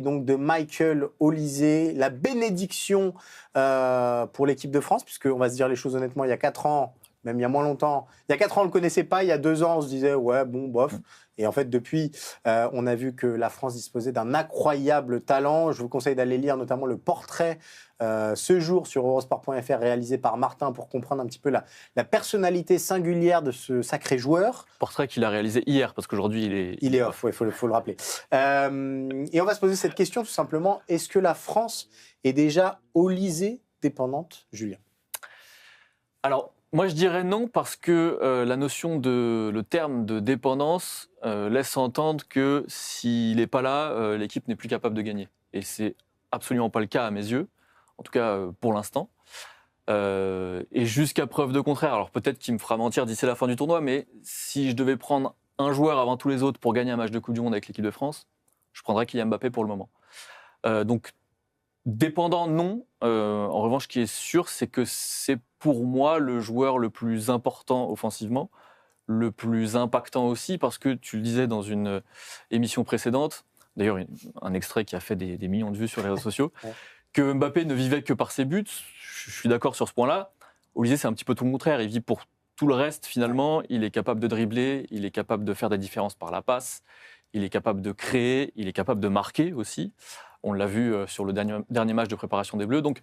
donc de Michael Olise, la bénédiction pour l'équipe de France, puisqu'on va se dire les choses honnêtement, il y a 4 ans, même il y a moins longtemps, il y a 4 ans on ne le connaissait pas, il y a 2 ans on se disait ouais bon bof. Et en fait depuis, on a vu que la France disposait d'un incroyable talent. Je vous conseille d'aller lire notamment le portrait ce jour sur Eurosport.fr réalisé par Martin pour comprendre un petit peu la personnalité singulière de ce sacré joueur. Portrait qu'il a réalisé hier, parce qu'aujourd'hui il est off, il faut le rappeler. Et on va se poser cette question tout simplement, est-ce que la France est déjà Olise dépendante, Julien? Alors, moi je dirais non, parce que le terme de dépendance laisse entendre que s'il n'est pas là, l'équipe n'est plus capable de gagner. Et c'est absolument pas le cas à mes yeux, en tout cas pour l'instant. Et jusqu'à preuve de contraire, alors peut-être qu'il me fera mentir d'ici la fin du tournoi, mais si je devais prendre un joueur avant tous les autres pour gagner un match de Coupe du Monde avec l'équipe de France, je prendrais Kylian Mbappé pour le moment. Donc, dépendant, non. En revanche, ce qui est sûr, c'est que c'est pour moi le joueur le plus important offensivement, le plus impactant aussi, parce que tu le disais dans une émission précédente, d'ailleurs un extrait qui a fait des millions de vues sur les réseaux sociaux, que Mbappé ne vivait que par ses buts. Je suis d'accord sur ce point-là. Olise, c'est un petit peu tout le contraire. Il vit pour tout le reste, finalement. Il est capable de dribbler, il est capable de faire des différences par la passe, il est capable de créer, il est capable de marquer aussi. On l'a vu sur le dernier match de préparation des Bleus. Donc,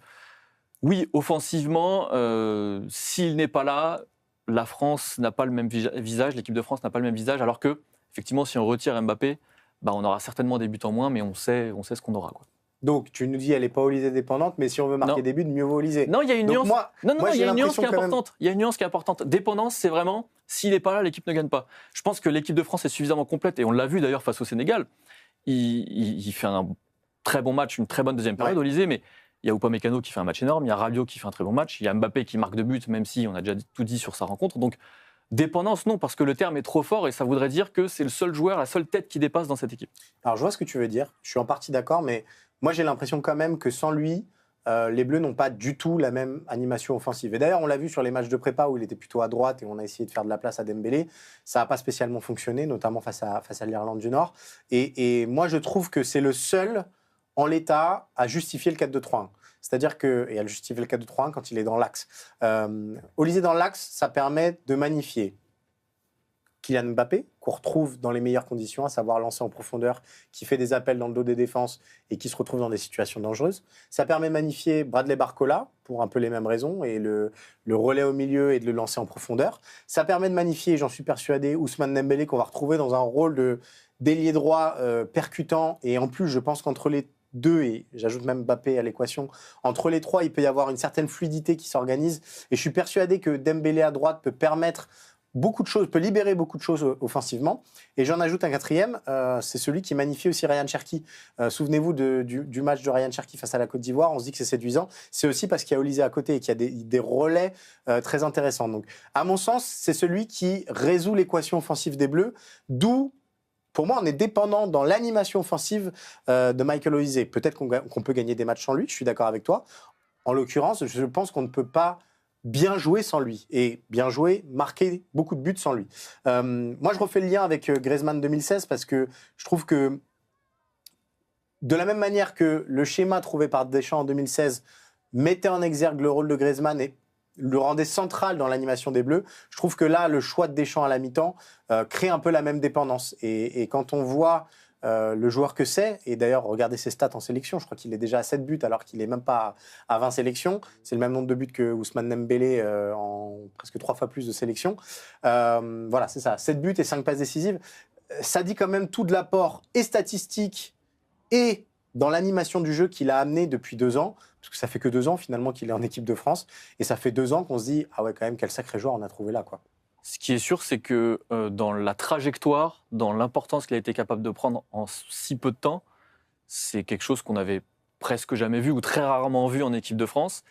oui, offensivement, s'il n'est pas là, la France n'a pas le même visage, l'équipe de France n'a pas le même visage, alors que, effectivement, si on retire Mbappé, on aura certainement des buts en moins, mais on sait ce qu'on aura, quoi. Donc, tu nous dis qu'elle n'est pas Olise dépendante, mais si on veut marquer des buts, mieux vaut Olise. Non, il y a une nuance. Il y a une nuance qui est importante. Il y a une nuance qui est importante. Dépendance, c'est vraiment, s'il n'est pas là, l'équipe ne gagne pas. Je pense que l'équipe de France est suffisamment complète, et on l'a vu d'ailleurs face au Sénégal. Il fait un très bon match, une très bonne deuxième période, Olise, mais il y a Upamecano qui fait un match énorme, il y a Rabiot qui fait un très bon match, il y a Mbappé qui marque 2 buts, même si on a déjà tout dit sur sa rencontre. Donc, dépendance, non, parce que le terme est trop fort et ça voudrait dire que c'est le seul joueur, la seule tête qui dépasse dans cette équipe. Alors, je vois ce que tu veux dire, je suis en partie d'accord, mais moi, j'ai l'impression quand même que sans lui, les Bleus n'ont pas du tout la même animation offensive. Et d'ailleurs, on l'a vu sur les matchs de prépa où il était plutôt à droite et on a essayé de faire de la place à Dembélé. Ça n'a pas spécialement fonctionné, notamment face à l'Irlande du Nord. Et moi, je trouve que c'est le seul, en l'état, à justifier le 4-2-3-1. C'est-à-dire que, et à justifier le 4-2-3-1 quand il est dans l'axe. Olise dans l'axe, ça permet de magnifier Kylian Mbappé, qu'on retrouve dans les meilleures conditions, à savoir lancer en profondeur, qui fait des appels dans le dos des défenses et qui se retrouve dans des situations dangereuses. Ça permet de magnifier Bradley Barcola, pour un peu les mêmes raisons, et le relais au milieu et de le lancer en profondeur. Ça permet de magnifier, j'en suis persuadé, Ousmane Dembélé, qu'on va retrouver dans un rôle d'ailier droit percutant. Et en plus, je pense qu'entre les deux, et j'ajoute même Mbappé à l'équation, entre les trois, il peut y avoir une certaine fluidité qui s'organise. Et je suis persuadé que Dembélé à droite peut permettre beaucoup de choses, peut libérer beaucoup de choses offensivement. Et j'en ajoute un quatrième, c'est celui qui magnifie aussi Ryan Cherki. Souvenez-vous du match de Ryan Cherki face à la Côte d'Ivoire, on se dit que c'est séduisant. C'est aussi parce qu'il y a Olise à côté et qu'il y a des relais très intéressants. Donc, à mon sens, c'est celui qui résout l'équation offensive des Bleus, d'où, pour moi, on est dépendant dans l'animation offensive de Michael Olise. Peut-être qu'on peut gagner des matchs sans lui, je suis d'accord avec toi. En l'occurrence, je pense qu'on ne peut pas bien jouer sans lui, et bien jouer, marquer beaucoup de buts sans lui. Moi, je refais le lien avec Griezmann 2016, parce que je trouve que, de la même manière que le schéma trouvé par Deschamps en 2016 mettait en exergue le rôle de Griezmann et le rendait central dans l'animation des Bleus, je trouve que là, le choix de Deschamps à la mi-temps crée un peu la même dépendance. Et quand on voit le joueur que c'est, et d'ailleurs, regardez ses stats en sélection, je crois qu'il est déjà à 7 buts alors qu'il n'est même pas à 20 sélections. C'est le même nombre de buts que Ousmane Dembélé en presque 3 fois plus de sélections. Voilà, c'est ça, 7 buts et 5 passes décisives. Ça dit quand même tout de l'apport et statistique et dans l'animation du jeu qu'il a amené depuis 2 ans, parce que ça fait que 2 ans finalement qu'il est en équipe de France, et ça fait 2 ans qu'on se dit « Ah ouais, quand même, quel sacré joueur on a trouvé là, quoi ». Ce qui est sûr, c'est que dans la trajectoire, dans l'importance qu'il a été capable de prendre en si peu de temps, c'est quelque chose qu'on avait presque jamais vu ou très rarement vu en équipe de France.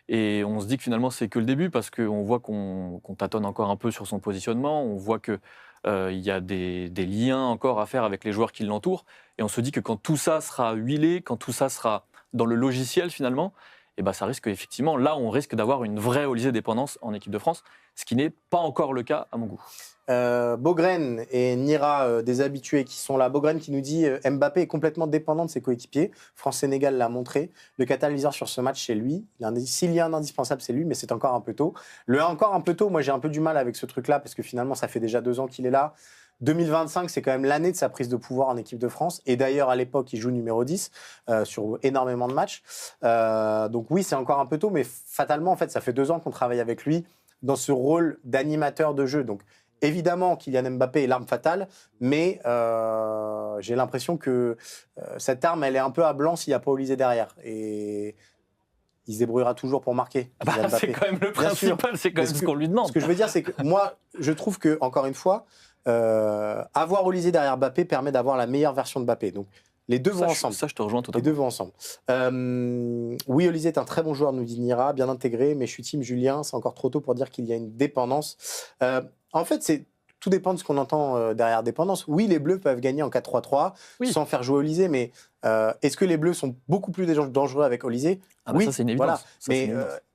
Et on se dit que finalement, c'est que le début, parce qu'on voit qu'on tâtonne encore un peu sur son positionnement, on voit qu'il y a des liens encore à faire avec les joueurs qui l'entourent. Et on se dit que quand tout ça sera huilé, quand tout ça sera dans le logiciel finalement, et ben ça risque effectivement, là on risque d'avoir une vraie Olysée dépendance en équipe de France, ce qui n'est pas encore le cas à mon goût. Bogren et Nira, des habitués qui sont là. Bogren qui nous dit Mbappé est complètement dépendant de ses coéquipiers. France-Sénégal l'a montré. Le catalyseur sur ce match, c'est lui. S'il y a un indispensable, c'est lui, mais c'est encore un peu tôt. Encore un peu tôt, moi j'ai un peu du mal avec ce truc-là parce que finalement, ça fait déjà 2 ans qu'il est là. 2025, c'est quand même l'année de sa prise de pouvoir en équipe de France. Et d'ailleurs, à l'époque, il joue numéro 10 sur énormément de matchs. Donc oui, c'est encore un peu tôt, mais fatalement, en fait, ça fait 2 ans qu'on travaille avec lui dans ce rôle d'animateur de jeu. Donc évidemment, Kylian Mbappé est l'arme fatale, mais j'ai l'impression que cette arme, elle est un peu à blanc s'il n'y a pas Olysée derrière. Et il se débrouillera toujours pour marquer. C'est quand même le principal, c'est quand même ce qu'on lui demande. Ce que je veux dire, c'est que moi, je trouve que, encore une fois, avoir Olysée derrière Mbappé permet d'avoir la meilleure version de Mbappé. Donc, les deux vont ensemble. Ça, je te rejoins totalement. Les deux vont ensemble. Oui, Olysée est un très bon joueur, nous dit Nira, bien intégré, mais je suis team Julien, c'est encore trop tôt pour dire qu'il y a une dépendance. En fait, tout dépend de ce qu'on entend derrière dépendance. Oui, les Bleus peuvent gagner en 4-3-3 sans faire jouer Olysée, mais est-ce que les Bleus sont beaucoup plus dangereux avec Olysée? Oui, ça c'est une évidence. Voilà. Mais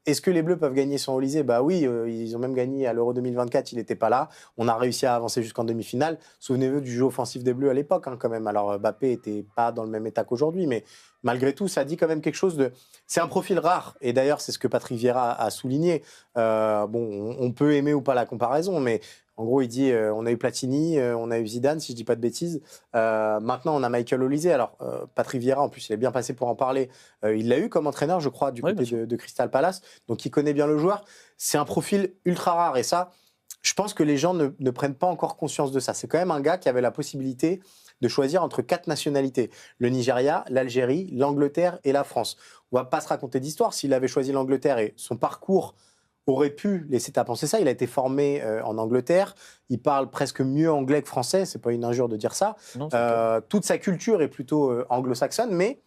est-ce que les Bleus peuvent gagner sans Olysée? Bah oui, ils ont même gagné à l'Euro 2024, il n'était pas là. On a réussi à avancer jusqu'en demi-finale. Souvenez-vous du jeu offensif des Bleus à l'époque, quand même. Alors Mbappé n'était pas dans le même état qu'aujourd'hui, mais malgré tout, ça dit quand même quelque chose de... C'est un profil rare, et d'ailleurs, c'est ce que Patrick Vieira a souligné. On peut aimer ou pas la comparaison, mais en gros, il dit on a eu Platini, on a eu Zidane, si je ne dis pas de bêtises. Maintenant, on a Michael Olysée. Alors, Patrick Vieira, en plus, il est bien passé pour en parler. Il l'a eu comme entraîneur, je crois, du côté de Crystal Palace. Donc, il connaît bien le joueur. C'est un profil ultra rare. Et ça, je pense que les gens ne prennent pas encore conscience de ça. C'est quand même un gars qui avait la possibilité de choisir entre 4 nationalités. Le Nigeria, l'Algérie, l'Angleterre et la France. On ne va pas se raconter d'histoire. S'il avait choisi l'Angleterre et son parcours aurait pu laisser à penser ça. Il a été formé en Angleterre. Il parle presque mieux anglais que français. C'est pas une injure de dire ça. Non, toute sa culture est plutôt anglo-saxonne, mais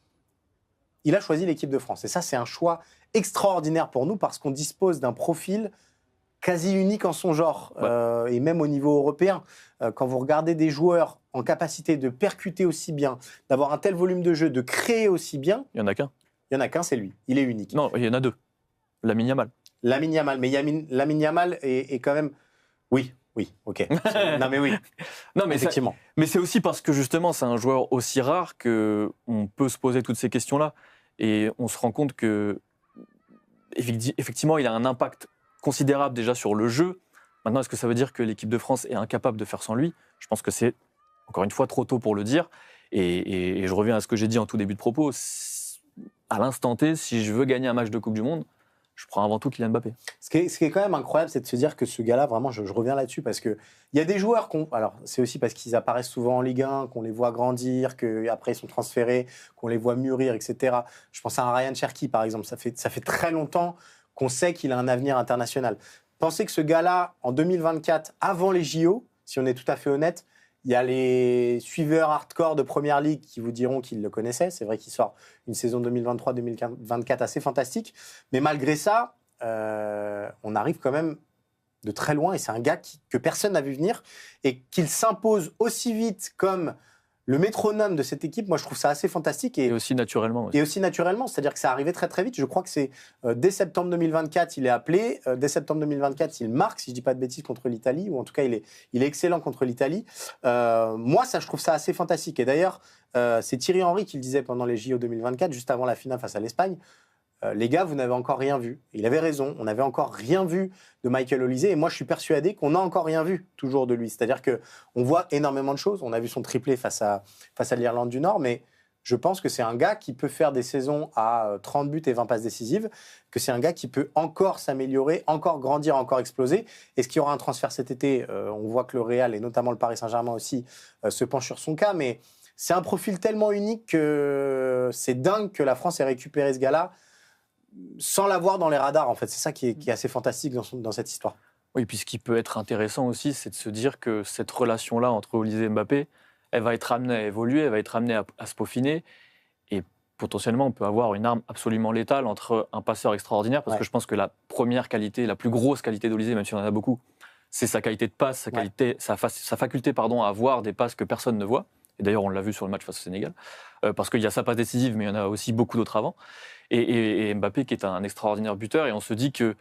il a choisi l'équipe de France. Et ça, c'est un choix extraordinaire pour nous parce qu'on dispose d'un profil quasi unique en son genre, et même au niveau européen. Quand vous regardez des joueurs en capacité de percuter aussi bien, d'avoir un tel volume de jeu, de créer aussi bien... Il n'y en a qu'un. Il n'y en a qu'un, c'est lui. Il est unique. Non, il y en a 2. Lamine Yamal. Lamine Yamal. Mais Lamine Yamal est quand même... Oui, ok. Non, mais oui. Non, mais effectivement. Mais c'est aussi parce que justement, c'est un joueur aussi rare qu'on peut se poser toutes ces questions-là. Et on se rend compte que, effectivement, il a un impact considérable déjà sur le jeu. Maintenant, est-ce que ça veut dire que l'équipe de France est incapable de faire sans lui? Je pense que c'est, encore une fois, trop tôt pour le dire. Et je reviens à ce que j'ai dit en tout début de propos. À l'instant T, si je veux gagner un match de Coupe du Monde, je prends avant tout Kylian Mbappé. Ce qui est quand même incroyable, c'est de se dire que ce gars-là, vraiment, je reviens là-dessus, parce qu'il y a des joueurs alors c'est aussi parce qu'ils apparaissent souvent en Ligue 1, qu'on les voit grandir, qu'après ils sont transférés, qu'on les voit mûrir, etc. Je pense à un Ryan Cherki, par exemple. Ça fait très longtemps qu'on sait qu'il a un avenir international. Pensez que ce gars-là, en 2024, avant les JO, si on est tout à fait honnête, il y a les suiveurs hardcore de Première Ligue qui vous diront qu'ils le connaissaient. C'est vrai qu'il sort une saison 2023-2024 assez fantastique. Mais malgré ça, on arrive quand même de très loin. Et c'est un gars que personne n'a vu venir. Et qu'il s'impose aussi vite comme le métronome de cette équipe, moi je trouve ça assez fantastique. Et aussi naturellement. Et aussi naturellement, c'est-à-dire que ça arrivait très très vite. Je crois que c'est dès septembre 2024, il est appelé. Dès septembre 2024, il marque, si je ne dis pas de bêtises, contre l'Italie, ou en tout cas il est excellent contre l'Italie. Moi, je trouve ça assez fantastique. Et d'ailleurs, c'est Thierry Henry qui le disait pendant les JO 2024, juste avant la finale face à l'Espagne. Les gars, vous n'avez encore rien vu. Il avait raison, on n'avait encore rien vu de Michael Olysée. Et moi, je suis persuadé qu'on n'a encore rien vu, toujours, de lui. C'est-à-dire qu'on voit énormément de choses. On a vu son triplé face à l'Irlande du Nord, mais je pense que c'est un gars qui peut faire des saisons à 30 buts et 20 passes décisives, que c'est un gars qui peut encore s'améliorer, encore grandir, encore exploser. Est-ce qu'il y aura un transfert cet été? On voit que le Real, et notamment le Paris Saint-Germain aussi, se penche sur son cas, mais c'est un profil tellement unique que c'est dingue que la France ait récupéré ce gars-là sans l'avoir dans les radars, en fait. C'est ça qui est assez fantastique dans cette histoire. Oui, puis ce qui peut être intéressant aussi, c'est de se dire que cette relation-là entre Olysée et Mbappé, elle va être amenée à évoluer, elle va être amenée à se peaufiner. Et potentiellement, on peut avoir une arme absolument létale entre un passeur extraordinaire, parce que je pense que la première qualité, la plus grosse qualité d'Olysée, même si on en a beaucoup, c'est sa qualité de passe, sa faculté à avoir des passes que personne ne voit. Et d'ailleurs, on l'a vu sur le match face au Sénégal, parce qu'il y a sa passe décisive, mais il y en a aussi beaucoup d'autres avant. Et Mbappé qui est un extraordinaire buteur, et on se dit que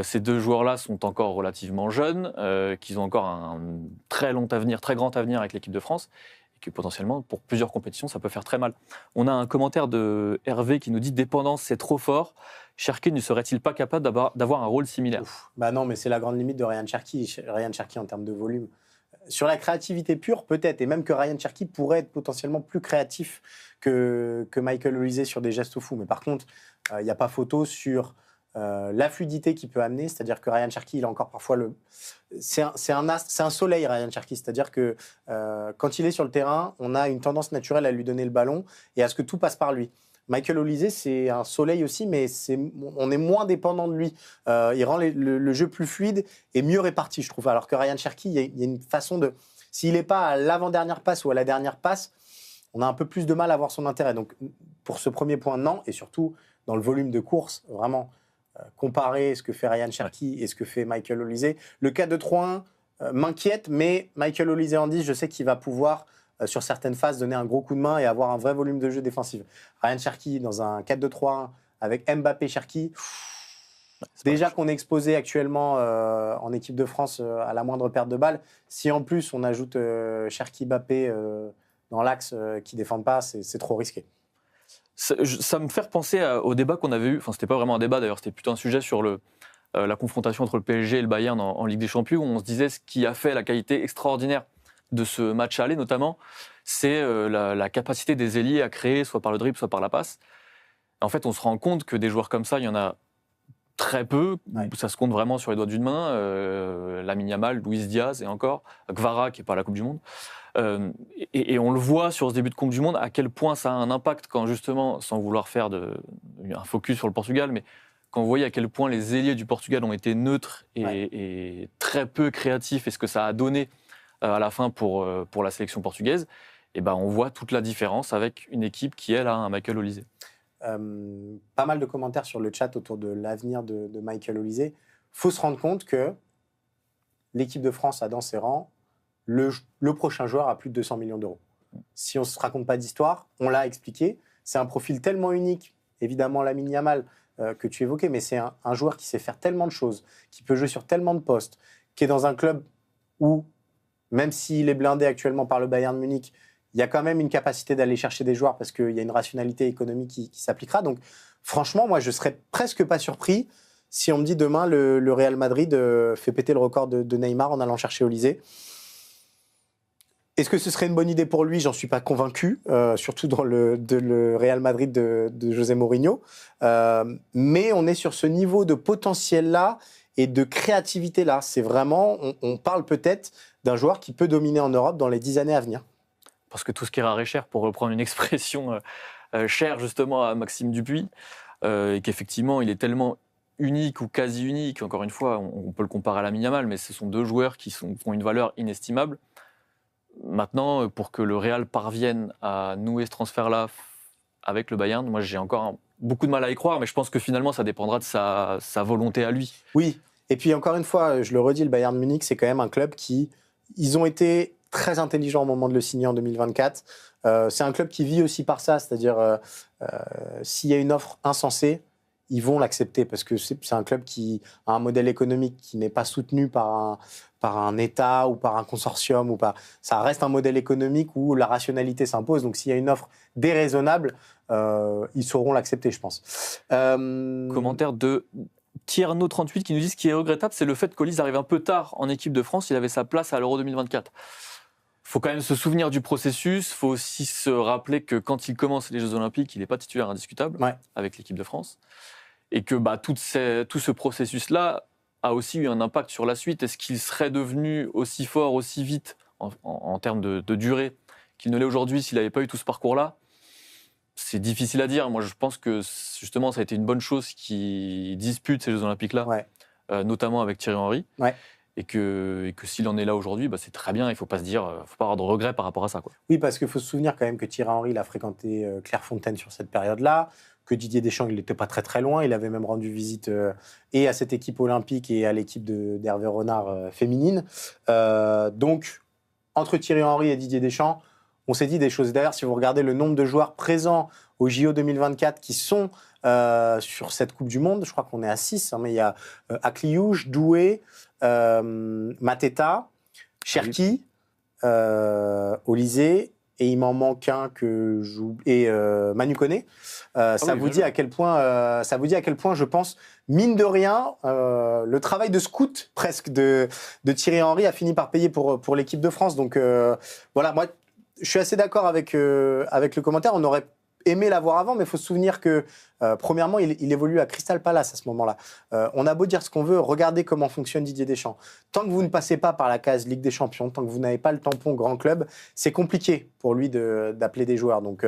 ces deux joueurs-là sont encore relativement jeunes, qu'ils ont encore un très long avenir, très grand avenir avec l'équipe de France, et que potentiellement, pour plusieurs compétitions, ça peut faire très mal. On a un commentaire de Hervé qui nous dit « Dépendance, c'est trop fort. Cherki ne serait-il pas capable d'avoir un rôle similaire ?» Bah non, mais c'est la grande limite de Ryan Cherki. Ryan Cherki en termes de volume. Sur la créativité pure, peut-être, et même que Ryan Cherki pourrait être potentiellement plus créatif que Michael Olise sur des gestes fous. Mais par contre, il n'y a pas photo sur la fluidité qu'il peut amener. C'est-à-dire que Ryan Cherki, il a encore parfois le... C'est un astre, c'est un soleil, Ryan Cherki. C'est-à-dire que quand il est sur le terrain, on a une tendance naturelle à lui donner le ballon et à ce que tout passe par lui. Michael Olise, c'est un soleil aussi, mais on est moins dépendant de lui. Il rend le jeu plus fluide et mieux réparti, je trouve. Alors que Ryan Cherki, il y a une façon de... S'il n'est pas à l'avant-dernière passe ou à la dernière passe, on a un peu plus de mal à voir son intérêt. Donc, pour ce premier point, non. Et surtout, dans le volume de course, vraiment, comparer ce que fait Ryan Cherki et ce que fait Michael Olise. Le 4-2-3-1 m'inquiète, mais Michael Olise en 10, je sais qu'il va pouvoir... sur certaines phases, donner un gros coup de main et avoir un vrai volume de jeu défensif. Ryan Cherki, dans un 4-2-3-1 avec Mbappé Cherki, déjà qu'on est exposé actuellement en équipe de France à la moindre perte de balle, si en plus on ajoute Cherki-Mbappé dans l'axe qui ne défendent pas, c'est trop risqué. Ça me fait repenser au débat qu'on avait eu, enfin c'était pas vraiment un débat d'ailleurs, c'était plutôt un sujet sur la confrontation entre le PSG et le Bayern en Ligue des Champions, où on se disait ce qui a fait la qualité extraordinaire de ce match aller notamment, c'est la capacité des ailiers à créer, soit par le dribble, soit par la passe. En fait, on se rend compte que des joueurs comme ça, il y en a très peu. Ouais. Ça se compte vraiment sur les doigts d'une main. Lamine Yamal, Luis Diaz et encore, Kvara qui n'est pas à la Coupe du Monde. Et on le voit sur ce début de Coupe du Monde, à quel point ça a un impact quand justement, sans vouloir faire un focus sur le Portugal, mais quand vous voyez à quel point les ailiers du Portugal ont été neutres et très peu créatifs, et ce que ça a donné à la fin pour la sélection portugaise, et ben on voit toute la différence avec une équipe qui, elle, a un Michael Olise. Pas mal de commentaires sur le chat autour de l'avenir de Michael Olise. Il faut se rendre compte que l'équipe de France a dans ses rangs le prochain joueur à plus de 200 millions d'euros. Si on ne se raconte pas d'histoire, on l'a expliqué, c'est un profil tellement unique, évidemment Lamine Yamal que tu évoquais, mais c'est un joueur qui sait faire tellement de choses, qui peut jouer sur tellement de postes, qui est dans un club où, même s'il est blindé actuellement par le Bayern Munich, il y a quand même une capacité d'aller chercher des joueurs parce qu'il y a une rationalité économique qui s'appliquera. Donc, franchement, moi, je ne serais presque pas surpris si on me dit demain le Real Madrid fait péter le record de Neymar en allant chercher Olise. Est-ce que ce serait une bonne idée pour lui ? J'en suis pas convaincu, surtout dans le Real Madrid de José Mourinho. Mais on est sur ce niveau de potentiel-là et de créativité-là. C'est vraiment, on parle peut-être d'un joueur qui peut dominer en Europe dans les 10 années à venir. Parce que tout ce qui est rare est cher, pour reprendre une expression chère justement à Maxime Dupuis, et qu'effectivement il est tellement unique ou quasi unique, encore une fois, on peut le comparer à Lamine Yamal, mais ce sont deux joueurs qui ont une valeur inestimable. Maintenant, pour que le Real parvienne à nouer ce transfert-là avec le Bayern, moi j'ai encore beaucoup de mal à y croire, mais je pense que finalement ça dépendra de sa volonté à lui. Oui, et puis encore une fois, je le redis, le Bayern Munich, c'est quand même un club ils ont été très intelligents au moment de le signer en 2024. C'est un club qui vit aussi par ça, c'est-à-dire s'il y a une offre insensée, ils vont l'accepter parce que c'est un club qui a un modèle économique qui n'est pas soutenu par un État ou par un consortium. Ça reste un modèle économique où la rationalité s'impose. Donc s'il y a une offre déraisonnable, ils sauront l'accepter, je pense. Commentaire de Tierno38 qui nous dit ce qui est regrettable, c'est le fait qu'Olise arrive un peu tard en équipe de France. Il avait sa place à l'Euro 2024. Il faut quand même se souvenir du processus. Il faut aussi se rappeler que quand il commence les Jeux Olympiques, il n'est pas titulaire indiscutable avec l'équipe de France. Et que tout ce processus-là a aussi eu un impact sur la suite. Est-ce qu'il serait devenu aussi fort, aussi vite, en termes de durée, qu'il ne l'est aujourd'hui s'il n'avait pas eu tout ce parcours-là ? C'est difficile à dire. Moi, je pense que justement, ça a été une bonne chose qu'il dispute ces Jeux Olympiques-là, notamment avec Thierry Henry. Ouais. Et que s'il en est là aujourd'hui, c'est très bien. Il ne faut pas avoir de regrets par rapport à ça, quoi. Oui, parce qu'il faut se souvenir quand même que Thierry Henry, il a fréquenté Clairefontaine sur cette période-là, que Didier Deschamps, il n'était pas très très loin. Il avait même rendu visite et à cette équipe olympique et à l'équipe d'Hervé Renard féminine. Donc, entre Thierry Henry et Didier Deschamps, on s'est dit des choses. D'ailleurs, si vous regardez le nombre de joueurs présents au JO 2024 qui sont sur cette Coupe du Monde, je crois qu'on est à 6, hein, mais il y a Akliouche, Doué, Mateta, Cherki, Olysée, et il m'en manque un que et Manu Koné. Ça vous dit à quel point, je pense, mine de rien, le travail de scout presque de Thierry Henry a fini par payer pour l'équipe de France. Donc voilà, moi je suis assez d'accord avec le commentaire. On aurait aimé l'avoir avant, mais il faut se souvenir que premièrement, il évolue à Crystal Palace à ce moment-là. On a beau dire ce qu'on veut, regardez comment fonctionne Didier Deschamps. Tant que vous ne passez pas par la case Ligue des Champions, tant que vous n'avez pas le tampon grand club, c'est compliqué pour lui d'appeler des joueurs. Donc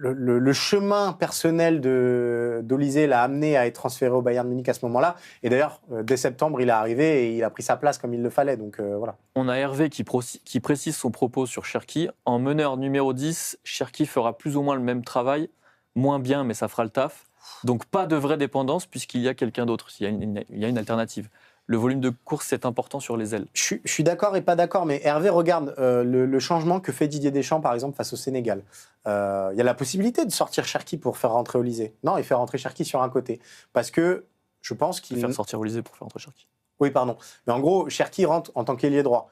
le chemin personnel d'Olysée l'a amené à être transféré au Bayern Munich à ce moment-là. Et d'ailleurs, dès septembre, il est arrivé et il a pris sa place comme il le fallait. Donc voilà. On a Hervé qui précise son propos sur Cherki. En meneur numéro 10, Cherki fera plus ou moins le même travail, moins bien, mais ça fera le taf. Donc pas de vraie dépendance puisqu'il y a quelqu'un d'autre, il y a une alternative. Le volume de course, c'est important sur les ailes. Je suis d'accord et pas d'accord, mais Hervé, regarde le changement que fait Didier Deschamps, par exemple, face au Sénégal. Il y a la possibilité de sortir Cherki pour faire rentrer Olysée. Non, il fait rentrer Cherki sur un côté. Parce que je pense qu'il... Faire sortir Olysée pour faire rentrer Cherki. Oui, pardon. Mais en gros, Cherki rentre en tant qu'ailier droit.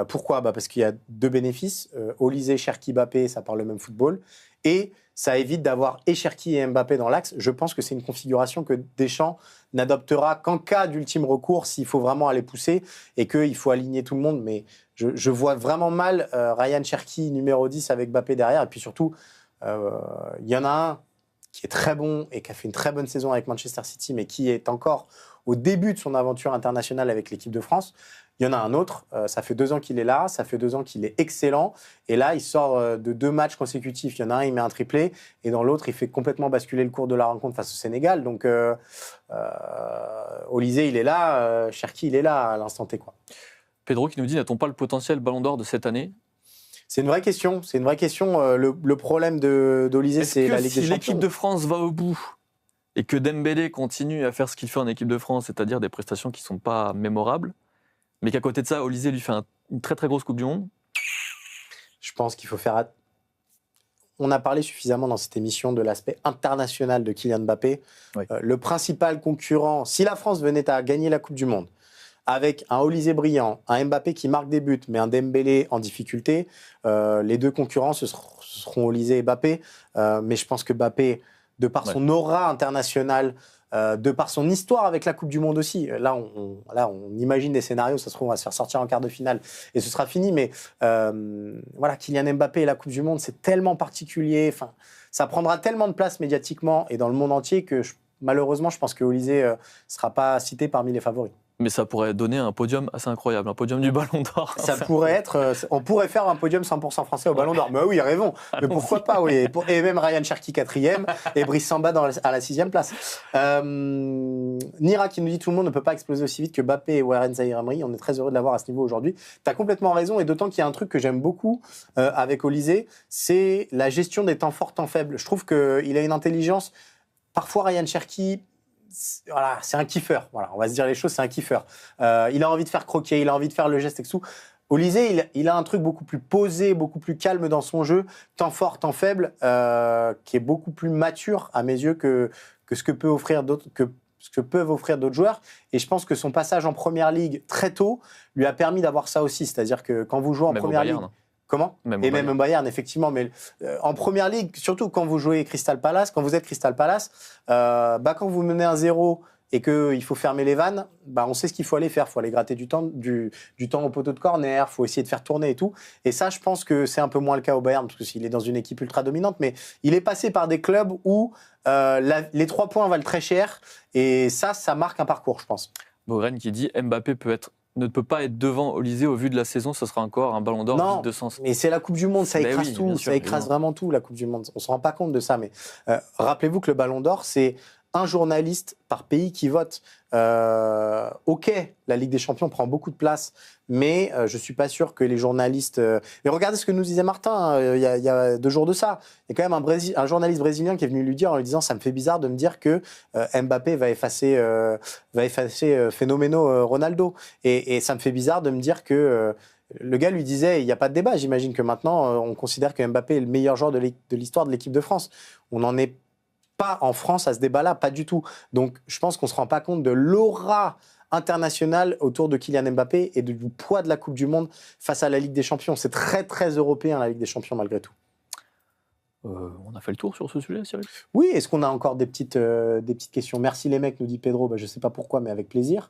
Pourquoi ? Parce qu'il y a deux bénéfices. Olysée, Cherki, Mbappé, ça parle le même football. Et ça évite d'avoir et Cherki et Mbappé dans l'axe. Je pense que c'est une configuration que Deschamps n'adoptera qu'en cas d'ultime recours, s'il faut vraiment aller pousser et qu'il faut aligner tout le monde. Mais je vois vraiment mal Ryan Cherki, numéro 10, avec Mbappé derrière. Et puis surtout, il y en a un qui est très bon et qui a fait une très bonne saison avec Manchester City, mais qui est encore au début de son aventure internationale avec l'équipe de France. Il y en a un autre, ça fait 2 ans qu'il est là, ça fait 2 ans qu'il est excellent. Et là, il sort de 2 matchs consécutifs. Il y en a un, il met un triplé. Et dans l'autre, il fait complètement basculer le cours de la rencontre face au Sénégal. Donc, Olysée, il est là. Cherki, il est là à l'instant T, quoi. Pedro qui nous dit, n'a-t-on pas le potentiel Ballon d'Or de cette année ? C'est une vraie question. C'est une vraie question. Le problème d'Olysée, c'est la Ligue des Champions. Si l'équipe de France va au bout et que Dembélé continue à faire ce qu'il fait en équipe de France, c'est-à-dire des prestations qui ne sont pas mémorables, mais qu'à côté de ça, Olysée lui fait une très très grosse Coupe du Monde. Je pense qu'il faut faire... On a parlé suffisamment dans cette émission de l'aspect international de Kylian Mbappé. Oui. Le principal concurrent, si la France venait à gagner la Coupe du Monde, avec un Olysée brillant, un Mbappé qui marque des buts, mais un Dembélé en difficulté, les deux concurrents, ce seront Olysée et Mbappé. Mais je pense que Mbappé, de par son aura internationale, de par son histoire avec la Coupe du Monde aussi. Là, on imagine des scénarios, ça se trouve, on va se faire sortir en quart de finale et ce sera fini. Mais voilà, Kylian Mbappé et la Coupe du Monde, c'est tellement particulier. Enfin, ça prendra tellement de place médiatiquement et dans le monde entier que malheureusement, je pense que Olysée ne sera pas cité parmi les favoris. Mais ça pourrait donner un podium assez incroyable, un podium du Ballon d'Or. Ça pourrait être... on pourrait faire un podium 100% français au Ballon d'Or. Mais oui, rêvons. Mais pourquoi pas, oui. Et même Ryan Cherki 4e et Brice Samba à la 6e place. Nira qui nous dit tout le monde ne peut pas exploser aussi vite que Mbappé et Warren Zaïre-Emery. On est très heureux de l'avoir à ce niveau aujourd'hui. Tu as complètement raison. Et d'autant qu'il y a un truc que j'aime beaucoup avec Olysée, c'est la gestion des temps forts, temps faibles. Je trouve qu'il a une intelligence. Parfois, Ryan Cherki... Voilà, c'est un kiffeur. Voilà, on va se dire les choses, c'est un kiffeur. Il a envie de faire croquer, il a envie de faire le geste et tout. Olysée, il a un truc beaucoup plus posé, beaucoup plus calme dans son jeu, temps fort, temps faible, qui est beaucoup plus mature à mes yeux que ce que peuvent offrir d'autres joueurs. Et je pense que son passage en Première Ligue très tôt lui a permis d'avoir ça aussi. C'est-à-dire que quand vous jouez en Première Ligue... Comment ? Même Bayern, effectivement. Mais en Première Ligue, surtout quand vous jouez Crystal Palace, quand vous êtes Crystal Palace, quand vous menez 1-0 et qu'il faut fermer les vannes, on sait ce qu'il faut aller faire. Il faut aller gratter du temps au poteau de corner, il faut essayer de faire tourner et tout. Et ça, je pense que c'est un peu moins le cas au Bayern, parce qu'il est dans une équipe ultra dominante. Mais il est passé par des clubs où les 3 points valent très cher. Et ça marque un parcours, je pense. Bogren qui dit Mbappé ne peut pas être devant Olysée au vu de la saison, ce sera encore un Ballon d'Or vide de sens. Mais c'est la Coupe du Monde, ça écrase tout, ça écrase vraiment tout, la Coupe du Monde. On se rend pas compte de ça, mais rappelez-vous que le Ballon d'Or, c'est un journaliste par pays qui vote. Ok, la Ligue des Champions prend beaucoup de place, mais je suis pas sûr que les journalistes... Mais regardez ce que nous disait Martin il y a 2 jours de ça. Il y a quand même un journaliste brésilien qui est venu lui dire en lui disant « ça me fait bizarre de me dire que Mbappé va effacer Phénoméno Ronaldo. Et ça me fait bizarre de me dire que Le gars lui disait, il n'y a pas de débat, j'imagine que maintenant, on considère que Mbappé est le meilleur joueur de l'histoire de l'équipe de France. On n'en est pas en France à ce débat-là, pas du tout. Donc, je pense qu'on ne se rend pas compte de l'aura internationale autour de Kylian Mbappé et du poids de la Coupe du Monde face à la Ligue des Champions. C'est très, très européen, la Ligue des Champions, malgré tout. On a fait le tour sur ce sujet, Cyril? Oui, est-ce qu'on a encore des petites questions? Merci les mecs, nous dit Pedro. Je ne sais pas pourquoi, mais avec plaisir.